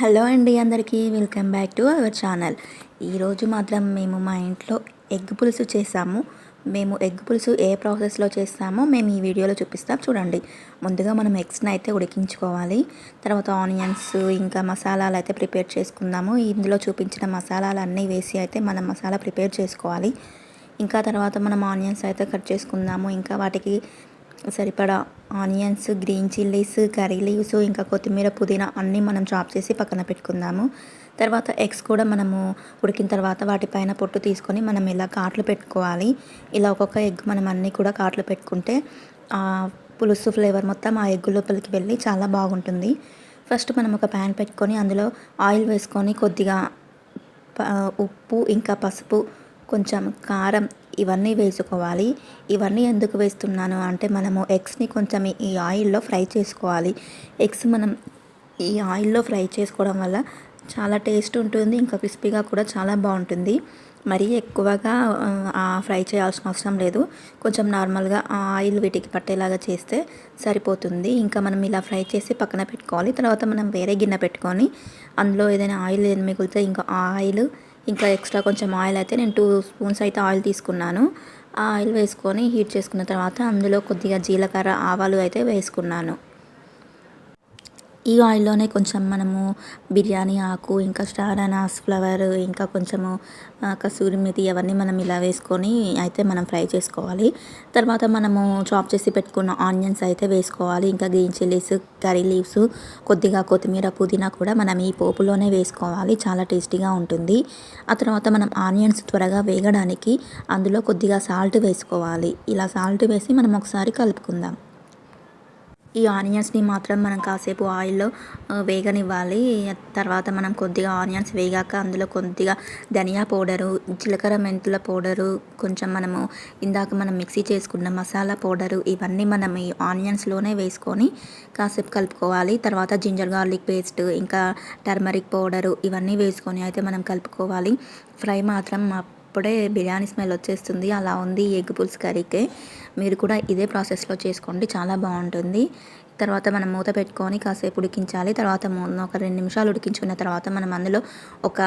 Hello అండి, అందరికీ welcome back to our channel. ఈరోజు మాత్రం మేము మా ఇంట్లో ఎగ్ పులుసు చేసాము. మేము ఎగ్ పులుసు ఏ ప్రాసెస్లో చేస్తామో మేము ఈ వీడియోలో చూపిస్తాం, చూడండి. ముందుగా మనం ఎగ్స్ని అయితే ఉడికించుకోవాలి. తర్వాత ఆనియన్స్ ఇంకా మసాలాలు అయితే ప్రిపేర్ చేసుకుందాము. ఇందులో చూపించిన మసాలాలు అన్నీ వేసి అయితే మనం మసాలా ప్రిపేర్ చేసుకోవాలి. ఇంకా తర్వాత మనం ఆనియన్స్ అయితే కట్ చేసుకుందాము. ఇంకా వాటికి సరిపడా onions, green chillies, curry leaves, ఇంకా కొత్తిమీర, పుదీనా అన్నీ మనం చాప్ చేసి పక్కన పెట్టుకుందాము. తర్వాత ఎగ్స్ కూడా మనము ఉడికిన తర్వాత వాటిపైన పొట్టు తీసుకొని మనం ఇలా కాట్లు పెట్టుకోవాలి. ఇలా ఒక్కొక్క ఎగ్ మనం అన్నీ కూడా కాట్లు పెట్టుకుంటే ఆ పులుసు ఫ్లేవర్ మొత్తం ఆ ఎగ్ లోపలికి వెళ్ళి చాలా బాగుంటుంది. ఫస్ట్ మనం ఒక ప్యాన్ పెట్టుకొని అందులో ఆయిల్ వేసుకొని కొద్దిగా ఉప్పు, ఇంకా పసుపు, కొంచెం కారం ఇవన్నీ వేసుకోవాలి. ఇవన్నీ ఎందుకు వేస్తున్నాను అంటే మనము ఎగ్స్ని కొంచెం ఈ ఆయిల్లో ఫ్రై చేసుకోవాలి. ఎగ్స్ మనం ఈ ఆయిల్లో ఫ్రై చేసుకోవడం వల్ల చాలా టేస్ట్ ఉంటుంది, ఇంకా క్రిస్పీగా కూడా చాలా బాగుంటుంది. మరీ ఎక్కువగా ఫ్రై చేయాల్సిన అవసరం లేదు. కొంచెం నార్మల్గా ఆయిల్ వీటికి పట్టేలాగా చేస్తే సరిపోతుంది. ఇంకా మనం ఇలా ఫ్రై చేసి పక్కన పెట్టుకోవాలి. తర్వాత మనం వేరే గిన్నె పెట్టుకొని అందులో ఏదైనా ఆయిల్ మిగిలితే ఇంకా ఆయిల్, ఇంకా ఎక్స్ట్రా కొంచెం ఆయిల్ అయితే నేను 2 స్పూన్స్ అయితే ఆయిల్ తీసుకున్నాను. ఆ ఆయిల్ వేసుకొని హీట్ చేసుకున్న తర్వాత అందులో కొద్దిగా జీలకర్ర, ఆవాలు అయితే వేసుకున్నాను. ఈ ఆయిల్లోనే కొంచెం మనము బిర్యానీ ఆకు, ఇంకా స్టార్ అనాస్ ఫ్లవర్, ఇంకా కొంచెము కసూరి మేతి అవన్నీ మనం ఇలా వేసుకొని అయితే మనం ఫ్రై చేసుకోవాలి. తర్వాత మనము చాప్ చేసి పెట్టుకున్న ఆనియన్స్ అయితే వేసుకోవాలి. ఇంకా గ్రీన్ చిల్లీస్, కర్రీ లీవ్స్, కొద్దిగా కొత్తిమీర, పుదీనా కూడా మనం ఈ పోపులోనే వేసుకోవాలి. చాలా టేస్టీగా ఉంటుంది. ఆ తర్వాత మనం ఆనియన్స్ త్వరగా వేగడానికి అందులో కొద్దిగా సాల్ట్ వేసుకోవాలి. ఇలా సాల్ట్ వేసి మనం ఒకసారి కలుపుకుందాం. ఈ ఆనియన్స్ని మాత్రం మనం కాసేపు ఆయిల్లో వేగనివ్వాలి. తర్వాత మనం కొద్దిగా ఆనియన్స్ వేగాక అందులో కొద్దిగా ధనియా పౌడరు, జీలకర్ర మెంతుల పౌడరు, కొంచెం మనము ఇందాక మనం మిక్సీ చేసుకున్న మసాలా పౌడరు ఇవన్నీ మనం ఈ ఆనియన్స్లోనే వేసుకొని కాసేపు కలుపుకోవాలి. తర్వాత జింజర్ గార్లిక్ పేస్ట్, ఇంకా టర్మరిక్ పౌడరు ఇవన్నీ వేసుకొని అయితే మనం కలుపుకోవాలి. ఫ్రై మాత్రం అప్పుడే బిర్యానీ స్మెల్ వచ్చేస్తుంది. అలా ఉంది ఎగ్ పులుసు కర్రీకే. మీరు కూడా ఇదే ప్రాసెస్లో చేసుకోండి, చాలా బాగుంటుంది. తర్వాత మనం మూత పెట్టుకొని కాసేపు ఉడికించాలి. తర్వాత ఒక 2 నిమిషాలు ఉడికించుకున్న తర్వాత మనం అందులో ఒక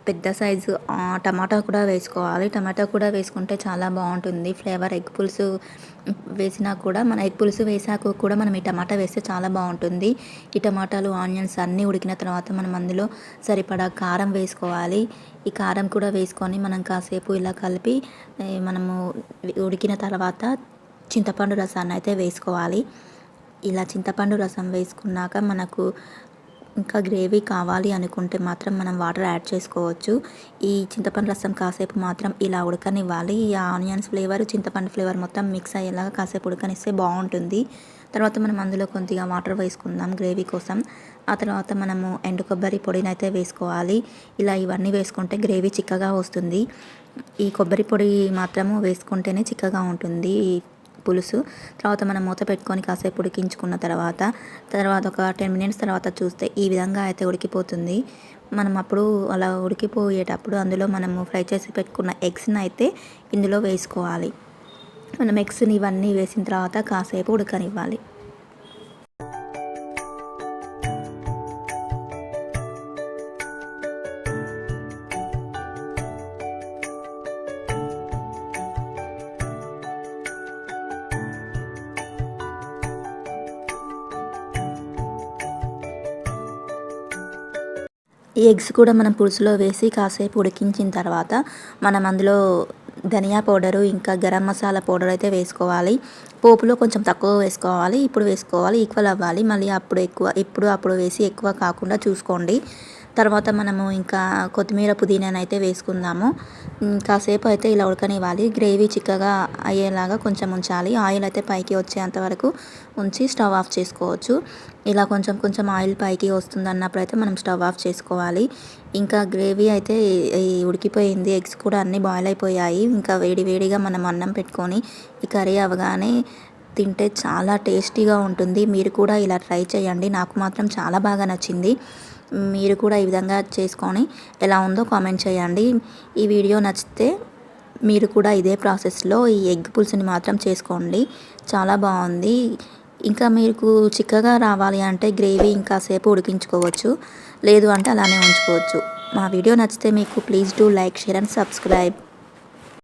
పెద్ద సైజు టమాటా కూడా వేసుకోవాలి. టమాటా కూడా వేసుకుంటే చాలా బాగుంటుంది ఫ్లేవర్. ఎగ్ పులుసు వేసినా కూడా మన ఎగ్ పులుసు వేసాక కూడా మనం ఈ టమాటా వేస్తే చాలా బాగుంటుంది. ఈ టమాటాలు, ఆనియన్స్ అన్నీ ఉడికిన తర్వాత మనం అందులో సరిపడా కారం వేసుకోవాలి. ఈ కారం కూడా వేసుకొని మనం కాసేపు ఇలా కలిపి మనము ఉడికిన తర్వాత చింతపండు రసాన్ని అయితే వేసుకోవాలి. ఇలా చింతపండు రసం వేసుకున్నాక మనకు ఇంకా గ్రేవీ కావాలి అనుకుంటే మాత్రం మనం వాటర్ యాడ్ చేసుకోవచ్చు. ఈ చింతపండు రసం కాసేపు మాత్రం ఇలా ఉడకనివ్వాలి. ఈ ఆనియన్స్ ఫ్లేవర్, చింతపండు ఫ్లేవర్ మొత్తం మిక్స్ అయ్యేలాగా కాసేపు ఉడకనిస్తే బాగుంటుంది. తర్వాత మనం అందులో కొద్దిగా వాటర్ వేసుకుందాం గ్రేవీ కోసం. ఆ తర్వాత మనము ఎండు కొబ్బరి పొడిని అయితే వేసుకోవాలి. ఇలా ఇవన్నీ వేసుకుంటే గ్రేవీ చిక్కగా వస్తుంది. ఈ కొబ్బరి పొడి మాత్రము వేసుకుంటేనే చిక్కగా ఉంటుంది పులుసు. తర్వాత మనం మూత పెట్టుకొని కాసేపు ఉడికించుకున్న తర్వాత ఒక 10 మినిట్స్ తర్వాత చూస్తే ఈ విధంగా అయితే ఉడికిపోతుంది. మనం అప్పుడు అలా ఉడికిపోయేటప్పుడు అందులో మనము ఫ్రై చేసి పెట్టుకున్న ఎగ్స్ని అయితే ఇందులో వేసుకోవాలి. మనం ఎగ్స్ని ఇవన్నీ వేసిన తర్వాత కాసేపు ఉడకనివ్వాలి. ఈ ఎగ్స్ కూడా మనం పులుసులో వేసి కాసేపు ఉడికించిన తర్వాత మనం అందులో ధనియా పౌడరు, ఇంకా గరం మసాలా పౌడర్ అయితే వేసుకోవాలి. పోపులో కొంచెం తక్కువ వేసుకోవాలి, ఇప్పుడు వేసుకోవాలి, ఈక్వల్ అవ్వాలి. మళ్ళీ అప్పుడు వేసి ఎక్కువ కాకుండా చూసుకోండి. తర్వాత మనము ఇంకా కొత్తిమీర, పుదీనాను అయితే వేసుకుందాము. కాసేపు అయితే ఇలా ఉడకనివ్వాలి. గ్రేవీ చిక్కగా అయ్యేలాగా కొంచెం ఉంచాలి. ఆయిల్ అయితే పైకి వచ్చేంత వరకు ఉంచి స్టవ్ ఆఫ్ చేసుకోవచ్చు. ఇలా కొంచెం ఆయిల్ పైకి వస్తుంది అన్నప్పుడు అయితే మనం స్టవ్ ఆఫ్ చేసుకోవాలి. ఇంకా గ్రేవీ అయితే ఉడికిపోయింది. ఎగ్స్ కూడా అన్నీ బాయిల్ అయిపోయాయి. ఇంకా వేడిగా మనం అన్నం పెట్టుకొని ఈ కర్రీ అవగానే తింటే చాలా టేస్టీగా ఉంటుంది. మీరు కూడా ఇలా ట్రై చేయండి. నాకు మాత్రం చాలా బాగా నచ్చింది. మీరు కూడా ఈ విధంగా చేసుకొని ఎలా ఉందో కామెంట్ చేయండి. ఈ వీడియో నచ్చితే మీరు కూడా ఇదే ప్రాసెస్లో ఈ ఎగ్ పులుసుని మాత్రం చేసుకోండి, చాలా బాగుంది. ఇంకా మీకు చిక్కగా రావాలి అంటే గ్రేవీ ఇంకా సేపు ఉడికించుకోవచ్చు. లేదు అంటే అలానే ఉంచుకోవచ్చు. మా వీడియో నచ్చితే మీకు please do like, share and subscribe.